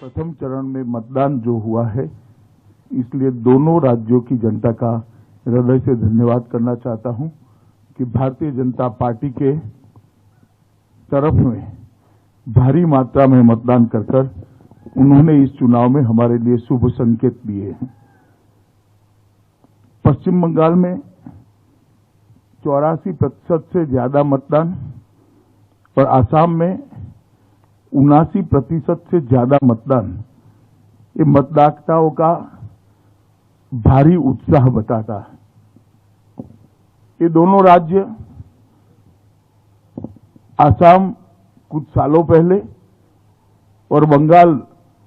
प्रथम चरण में मतदान जो हुआ है, इसलिए दोनों राज्यों की जनता का हृदय से धन्यवाद करना चाहता हूं कि भारतीय जनता पार्टी के तरफ में भारी मात्रा में मतदान कर उन्होंने इस चुनाव में हमारे लिए शुभ संकेत दिए हैं। पश्चिम बंगाल में 84% से ज्यादा मतदान और आसाम में 79% से ज्यादा मतदान, ये मतदाताओं का भारी उत्साह बताता है। ये दोनों राज्य आसाम कुछ सालों पहले और बंगाल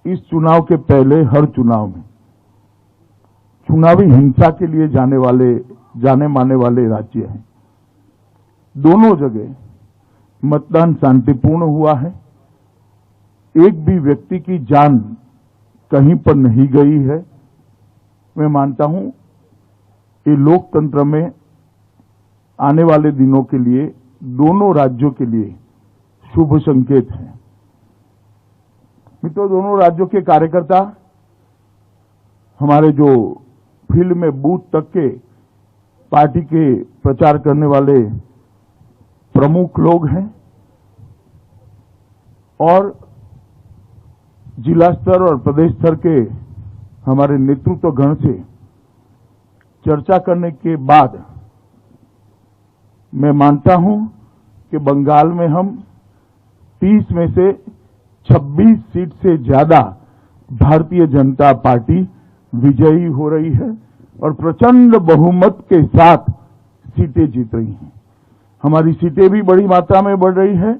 इस चुनाव के पहले हर चुनाव में चुनावी हिंसा के लिए जाने माने वाले राज्य हैं। दोनों जगह मतदान शांतिपूर्ण हुआ है। एक भी व्यक्ति की जान कहीं पर नहीं गई है। मैं मानता हूं ये लोकतंत्र में आने वाले दिनों के लिए दोनों राज्यों के लिए शुभ संकेत है। मित्रों, दोनों राज्यों के कार्यकर्ता हमारे जो फील्ड में बूथ तक के पार्टी के प्रचार करने वाले प्रमुख लोग हैं और जिला स्तर और प्रदेश स्तर के हमारे नेतृत्व गण से चर्चा करने के बाद मैं मानता हूं कि बंगाल में हम 30 में से 26 सीट से ज्यादा भारतीय जनता पार्टी विजयी हो रही है और प्रचंड बहुमत के साथ सीटें जीत रही हैं। हमारी सीटें भी बड़ी मात्रा में बढ़ रही है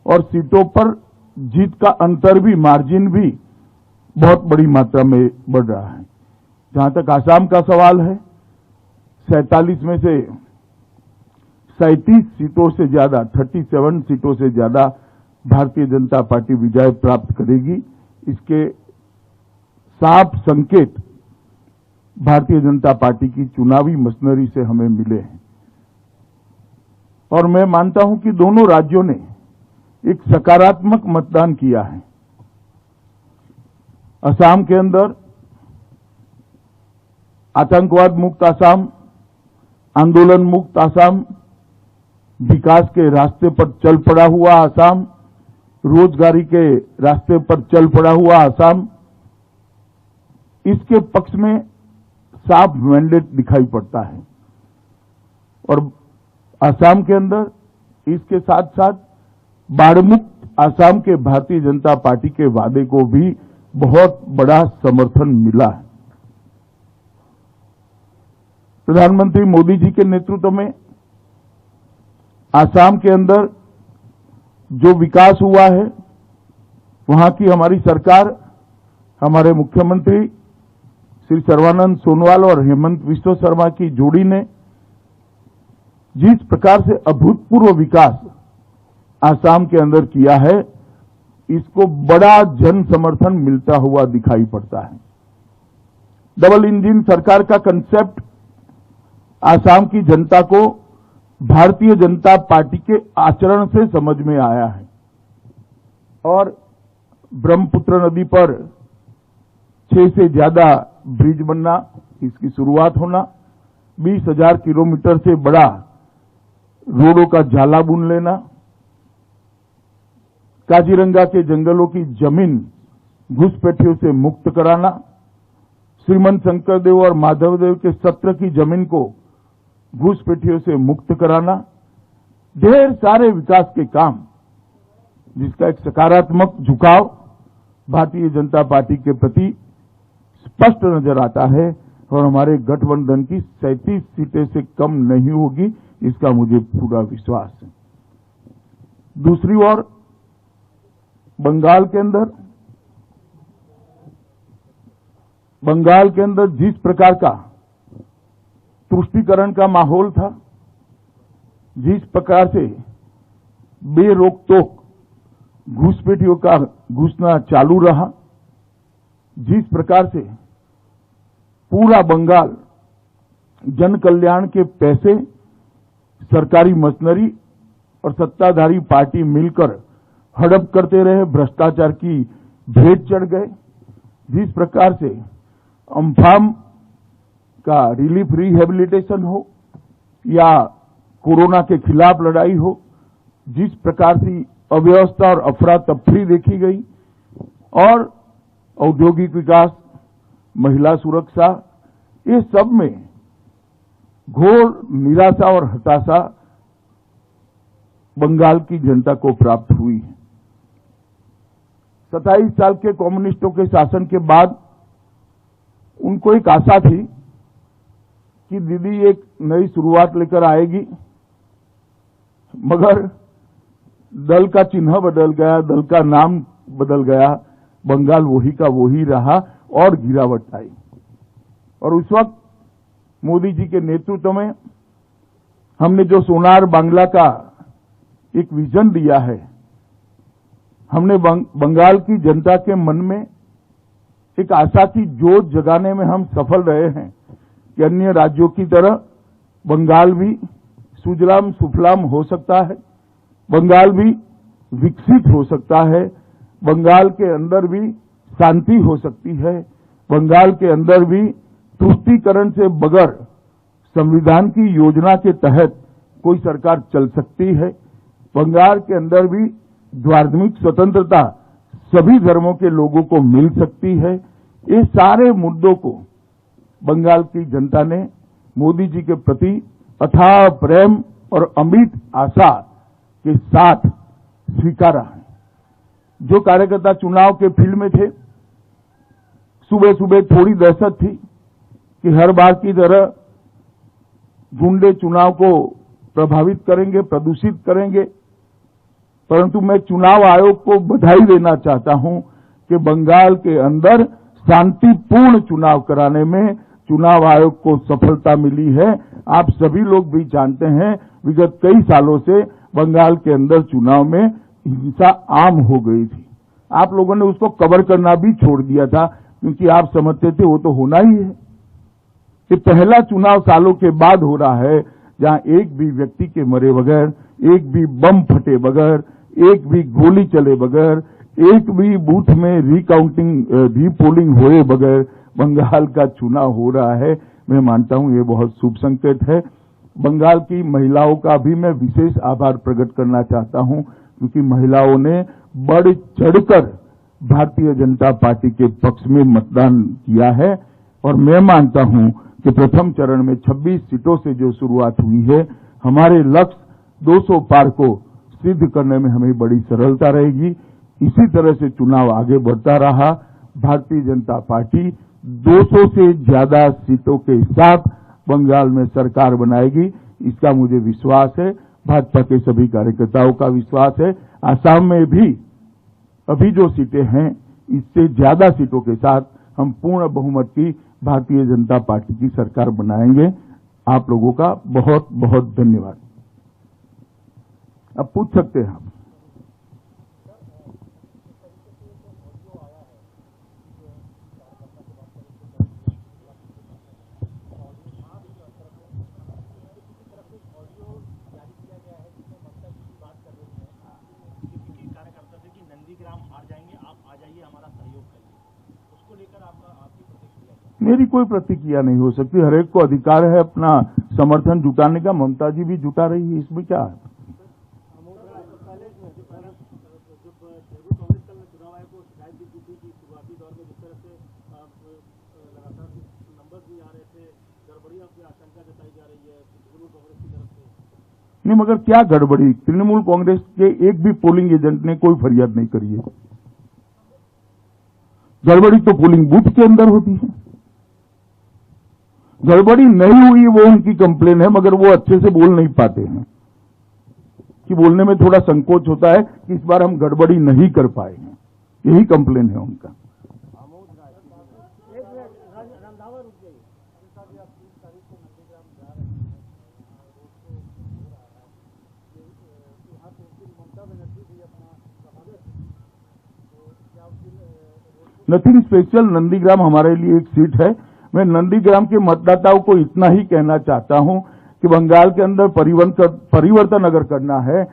और सीटों पर जीत का अंतर भी, मार्जिन भी बहुत बड़ी मात्रा में बढ़ रहा है। जहां तक आसाम का सवाल है, 47 में से 37 सीटों से ज्यादा, 37 सीटों से ज्यादा भारतीय जनता पार्टी विजय प्राप्त करेगी। इसके साफ संकेत भारतीय जनता पार्टी की चुनावी मशीनरी से हमें मिले हैं और मैं मानता हूं कि दोनों राज्यों ने एक सकारात्मक मतदान किया है। असम के अंदर आतंकवाद मुक्त असम, आंदोलन मुक्त असम, विकास के रास्ते पर चल पड़ा हुआ असम, रोजगारी के रास्ते पर चल पड़ा हुआ असम, इसके पक्ष में साफ मैंडेट दिखाई पड़ता है। और असम के अंदर इसके साथ साथ बाढ़ मुक्त असम के भारतीय जनता पार्टी के वादे को भी बहुत बड़ा समर्थन मिला है। प्रधानमंत्री मोदी जी के नेतृत्व में असम के अंदर जो विकास हुआ है, वहां की हमारी सरकार, हमारे मुख्यमंत्री श्री सर्बानंद सोनोवाल और हेमंत विश्व शर्मा की जोड़ी ने जिस प्रकार से अभूतपूर्व विकास असम के अंदर किया है, इसको बड़ा जन समर्थन मिलता हुआ दिखाई पड़ता है। डबल इंजन सरकार का कंसेप्ट असम की जनता को भारतीय जनता पार्टी के आचरण से समझ में आया है और ब्रह्मपुत्र नदी पर 6 से ज्यादा ब्रिज बनना, इसकी शुरुआत होना, 20,000 किलोमीटर से बड़ा रोडों का जाला बुन लेना, काजीरंगा के जंगलों की जमीन घुसपैठियों से मुक्त कराना, श्रीमंत शंकरदेव और माधवदेव के सत्र की जमीन को घुसपैठियों से मुक्त कराना, ढेर सारे विकास के काम जिसका एक सकारात्मक झुकाव भारतीय जनता पार्टी के प्रति स्पष्ट नजर आता है और हमारे गठबंधन की 37 सीटें से कम नहीं होगी, इसका मुझे पूरा विश्वास है। दूसरी ओर बंगाल के अंदर जिस प्रकार का तुष्टीकरण का माहौल था, जिस प्रकार से बेरोक-टोक घुसपैठियों का घुसना चालू रहा, जिस प्रकार से पूरा बंगाल जन कल्याण के पैसे, सरकारी मशीनरी और सत्ताधारी पार्टी मिलकर हड़प करते रहे, भ्रष्टाचार की भेंट चढ़ गए, जिस प्रकार से अम्फान का रिलीफ रिहेबिलिटेशन हो या कोरोना के खिलाफ लड़ाई हो, जिस प्रकार से अव्यवस्था और अफरा तफरी देखी गई, और औद्योगिक विकास, महिला सुरक्षा, ये सब में घोर निराशा और हताशा बंगाल की जनता को प्राप्त हुई है। 27 साल के कम्युनिस्टों के शासन के बाद उनको एक आशा थी कि दीदी एक नई शुरुआत लेकर आएगी, मगर दल का चिन्ह बदल गया, दल का नाम बदल गया, बंगाल वही का वही रहा और गिरावट आई। और उस वक्त मोदी जी के नेतृत्व में हमने जो सोनार बांग्ला का एक विजन दिया है, हमने बंगाल की जनता के मन में एक आशा की जोत जगाने में हम सफल रहे हैं कि अन्य राज्यों की तरह बंगाल भी सुजलाम सुफलाम हो सकता है, बंगाल भी विकसित हो सकता है, बंगाल के अंदर भी शांति हो सकती है, बंगाल के अंदर भी तुष्टीकरण से बगैर संविधान की योजना के तहत कोई सरकार चल सकती है, बंगाल के अंदर भी धार्मिक स्वतंत्रता सभी धर्मों के लोगों को मिल सकती है। ये सारे मुद्दों को बंगाल की जनता ने मोदी जी के प्रति अथाह प्रेम और अमिट आशा के साथ स्वीकारा है। जो कार्यकर्ता चुनाव के फील्ड में थे, सुबह सुबह थोड़ी दहशत थी कि हर बार की तरह गुंडे चुनाव को प्रभावित करेंगे, प्रदूषित करेंगे, परंतु मैं चुनाव आयोग को बधाई देना चाहता हूं कि बंगाल के अंदर शांतिपूर्ण चुनाव कराने में चुनाव आयोग को सफलता मिली है। आप सभी लोग भी जानते हैं, विगत कई सालों से बंगाल के अंदर चुनाव में हिंसा आम हो गई थी। आप लोगों ने उसको कवर करना भी छोड़ दिया था, क्योंकि आप समझते थे वो तो होना ही है। ये पहला चुनाव सालों के बाद हो रहा है जहां एक भी व्यक्ति के मरे बगैर, एक भी बम फटे बगैर, एक भी गोली चले बगैर, एक भी बूथ में रीपोलिंग हुए बगैर बंगाल का चुनाव हो रहा है। मैं मानता हूं ये बहुत शुभ संकेत है। बंगाल की महिलाओं का भी मैं विशेष आभार प्रकट करना चाहता हूं, क्योंकि महिलाओं ने बढ़ चढ़कर भारतीय जनता पार्टी के पक्ष में मतदान किया है। और मैं मानता हूं कि प्रथम चरण में 26 सीटों से जो शुरुआत हुई है, हमारे लक्ष्य 200 पार को सिद्ध करने में हमें बड़ी सरलता रहेगी। इसी तरह से चुनाव आगे बढ़ता रहा, भारतीय जनता पार्टी 200 से ज्यादा सीटों के साथ बंगाल में सरकार बनाएगी, इसका मुझे विश्वास है। भाजपा के सभी कार्यकर्ताओं का विश्वास है। आसाम में भी अभी जो सीटें हैं, इससे ज्यादा सीटों के साथ हम पूर्ण बहुमत की भारतीय जनता पार्टी की सरकार बनाएंगे। आप लोगों का बहुत बहुत धन्यवाद। अब पूछ सकते हैं हम। मेरी कोई प्रतिक्रिया नहीं हो सकती। हर एक को अधिकार है अपना समर्थन जुटाने का। ममता जी भी जुटा रही है, इसमें क्या है? नहीं, मगर क्या गड़बड़ी? तृणमूल कांग्रेस के एक भी पोलिंग एजेंट ने कोई फरियाद नहीं करी है। गड़बड़ी तो पोलिंग बूथ के अंदर होती है। गड़बड़ी नहीं हुई वो उनकी कंप्लेन है, मगर वो अच्छे से बोल नहीं पाते हैं, कि बोलने में थोड़ा संकोच होता है कि इस बार हम गड़बड़ी नहीं कर पाए हैं, यही कंप्लेन है उनका। नथिंग स्पेशल, नंदीग्राम हमारे लिए एक सीट है। मैं नंदीग्राम के मतदाताओं को इतना ही कहना चाहता हूं कि बंगाल के अंदर परिवर्तन अगर करना है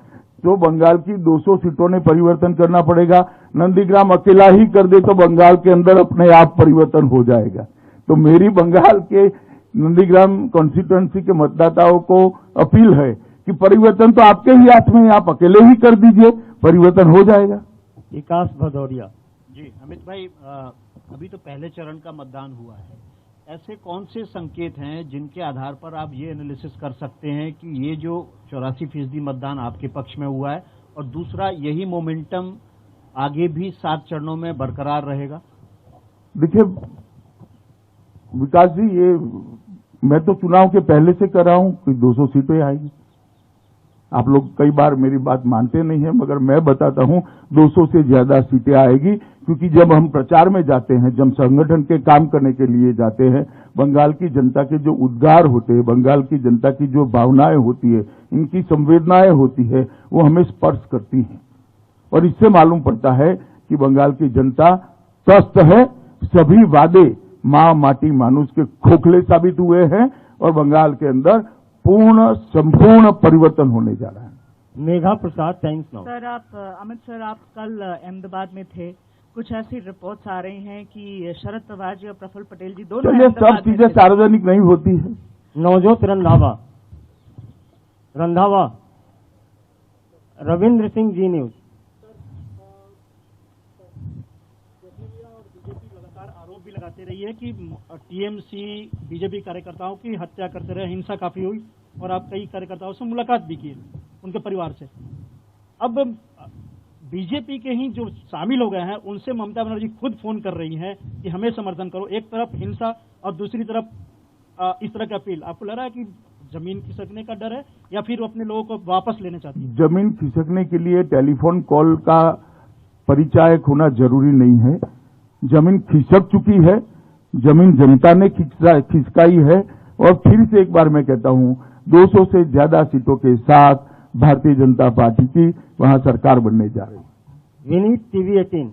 तो बंगाल की 200 सीटों ने परिवर्तन करना पड़ेगा। नंदीग्राम अकेला ही कर दे तो बंगाल के अंदर अपने आप परिवर्तन हो जाएगा। तो मेरी बंगाल के नंदीग्राम कॉन्स्टिट्यूएंसी के मतदाताओं को अपील है कि परिवर्तन तो आपके ही हाथ में है, आप अकेले ही कर दीजिए, परिवर्तन हो जाएगा। विकास भदौरिया जी अमित भाई, अभी तो पहले चरण का मतदान हुआ है, ऐसे कौन से संकेत हैं जिनके आधार पर आप ये एनालिसिस कर सकते हैं कि ये जो 84% मतदान आपके पक्ष में हुआ है और दूसरा यही मोमेंटम आगे भी 7 चरणों में बरकरार रहेगा? देखिए विकास जी, ये मैं तो चुनाव के पहले से कर रहा हूं कि 200 सीटें आएगी। आप लोग कई बार मेरी बात मानते नहीं है, मगर मैं बताता हूं 200 से ज्यादा सीटें आएगी, क्योंकि जब हम प्रचार में जाते हैं, जब संगठन के काम करने के लिए जाते हैं, बंगाल की जनता के जो उद्गार होते हैं, बंगाल की जनता की जो भावनाएं होती है, इनकी संवेदनाएं होती है, वो हमें स्पर्श करती हैं और इससे मालूम पड़ता है कि बंगाल की जनता त्रस्त है। सभी वादे मां माटी मानुष के खोखले साबित हुए हैं और बंगाल के अंदर संपूर्ण परिवर्तन होने जा रहा है। Megha Prasad, Times Now. Sir, Amit sir, आप कल अहमदाबाद में थे, कुछ ऐसी रिपोर्ट्स आ रही हैं कि शरद पवार जी और प्रफुल्ल पटेल जी दोनों चलिए, सब चीजें सार्वजनिक नहीं होती है। नवजोत रंधावा, रविंद्र सिंह, जी न्यूज। आरोप भी लगाते रही है कि टीएमसी बीजेपी कार्यकर्ताओं की हत्या करते रहे, हिंसा काफी हुई और आप कई कार्यकर्ताओं से मुलाकात भी की उनके परिवार से। अब बीजेपी के ही जो शामिल हो गए हैं उनसे ममता बनर्जी खुद फोन कर रही हैं कि हमें समर्थन करो। एक तरफ हिंसा और दूसरी तरफ इस तरह की अपील। आपको लग रहा है कि जमीन खिसकने का डर है या फिर वो अपने लोगों को वापस लेना चाहती है? जमीन खिसकने के लिए टेलीफोन कॉल का परिचायक होना जरूरी नहीं है। जमीन खिसक चुकी है, जमीन जनता ने खिसकाई है और फिर से एक बार मैं कहता हूं 200 से ज्यादा सीटों के साथ भारतीय जनता पार्टी की वहां सरकार बनने जा रही है। विनीत, टीवी 18।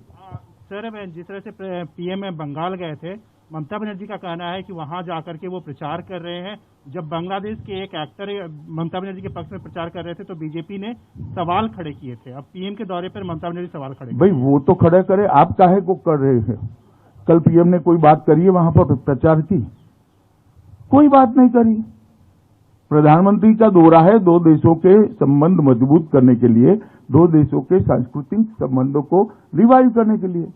सर, जिस तरह से पीएम में बंगाल गए थे, ममता बनर्जी का कहना है कि वहां जाकर के वो प्रचार कर रहे हैं। जब बांग्लादेश के एक एक्टर ममता बनर्जी के पक्ष में प्रचार कर रहे थे तो बीजेपी ने सवाल खड़े किए थे। अब पीएम के दौरे पर ममता बनर्जी सवाल खड़े। भाई वो तो खड़े करे, आप काहे को कर रहे हैं? कल पीएम ने कोई बात करी है वहां पर प्रचार की? कोई बात नहीं करी। प्रधानमंत्री का दौरा है 2 देशों के संबंध मजबूत करने के लिए, 2 देशों के सांस्कृतिक संबंधों को रिवाइव करने के लिए।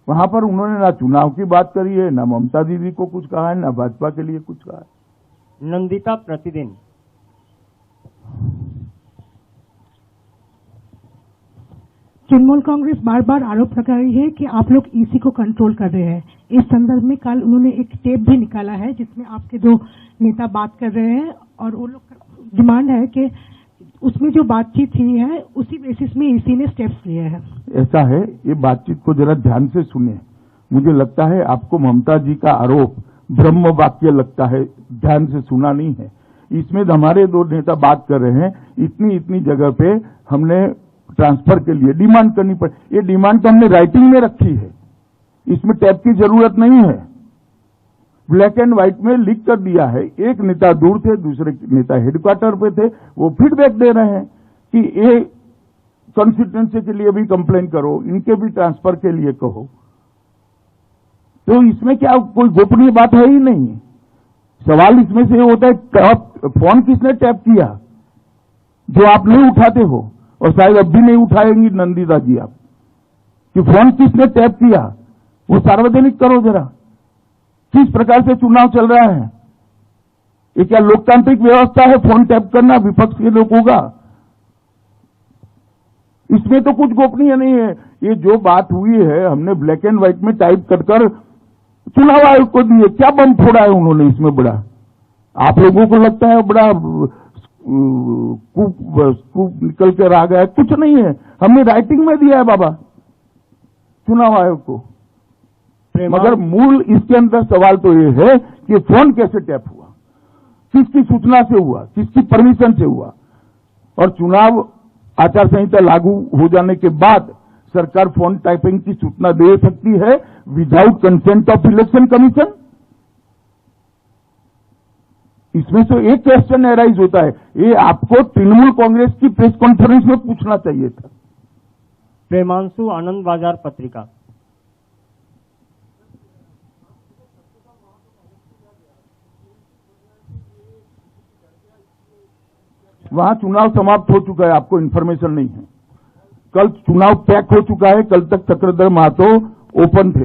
वहां पर उन्होंने ना चुनाव की बात करी है, ना ममता दीदी को कुछ कहा है, ना भाजपा के लिए कुछ कहा है। नंदिता, प्रतिदिन। तृणमूल कांग्रेस बार बार आरोप लगा रही है कि आप लोग ईसी को कंट्रोल कर रहे हैं। इस संदर्भ में कल उन्होंने एक टेप भी निकाला है जिसमें आपके 2 नेता बात कर रहे हैं और वो लोग डिमांड है कि उसमें जो बातचीत हुई है उसी बेसिस में ईसी ने स्टेप्स लिए हैं। ऐसा है, ये बातचीत को जरा ध्यान से सुनिए। मुझे लगता है आपको ममता जी का आरोप ब्रह्म वाक्य लगता है, ध्यान से सुना नहीं है। इसमें हमारे 2 नेता बात कर रहे हैं, इतनी जगह पे हमने ट्रांसफर के लिए डिमांड करनी पड़ी। ये डिमांड तो हमने राइटिंग में रखी है, इसमें टैप की जरूरत नहीं है। ब्लैक एंड व्हाइट में लिख कर दिया है। एक नेता दूर थे, दूसरे नेता हेडक्वार्टर पे थे, वो फीडबैक दे रहे हैं कि ये कॉन्स्टिट्यूएंसी के लिए भी कंप्लेन करो, इनके भी ट्रांसफर के लिए कहो। तो इसमें क्या कोई गोपनीय बात है ही नहीं। सवाल इसमें से होता है फोन किसने टैप किया, जो आप नहीं उठाते हो और शायद अब भी नहीं उठाएंगी नंदिता जी आप, कि फोन किसने टैप किया वो सार्वजनिक करो जरा। किस प्रकार से चुनाव चल रहा है, ये क्या लोकतांत्रिक व्यवस्था है फोन टैप करना विपक्ष के लोगों का? इसमें तो कुछ गोपनीय नहीं है। ये जो बात हुई है हमने ब्लैक एंड व्हाइट में टाइप कर चुनाव आयोग को दिए। क्या बम फोड़ा है उन्होंने इसमें बड़ा? आप लोगों को लगता है बड़ा कूप निकल कर आ गया, कुछ नहीं है। हमने राइटिंग में दिया है बाबा चुनाव आयोग को। मगर मूल इसके अंदर सवाल तो ये है कि फोन कैसे टैप हुआ, किसकी सूचना से हुआ, किसकी परमिशन से हुआ। और चुनाव आचार संहिता लागू हो जाने के बाद सरकार फोन टैपिंग की सूचना दे सकती है without consent of election commission. इसमें से एक क्वेश्चन एराइज होता है, ये आपको तृणमूल कांग्रेस की प्रेस कॉन्फ्रेंस में पूछना चाहिए था। प्रेमांशु आनंद बाजार पत्रिका। वहां चुनाव समाप्त हो चुका है, आपको इन्फॉर्मेशन नहीं है। कल चुनाव पैक हो चुका है, कल तक चक्रधर महतो ओपन थे।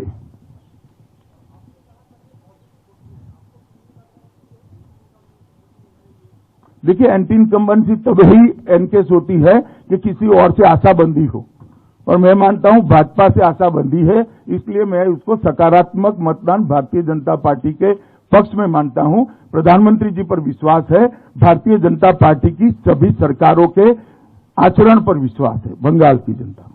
देखिए, एंटी इनकम्बेंसी तभी एनकेस होती है कि किसी और से आशाबंदी हो, और मैं मानता हूं भाजपा से आशाबंदी है, इसलिए मैं उसको सकारात्मक मतदान भारतीय जनता पार्टी के पक्ष में मानता हूं। प्रधानमंत्री जी पर विश्वास है, भारतीय जनता पार्टी की सभी सरकारों के आचरण पर विश्वास है, बंगाल की जनता।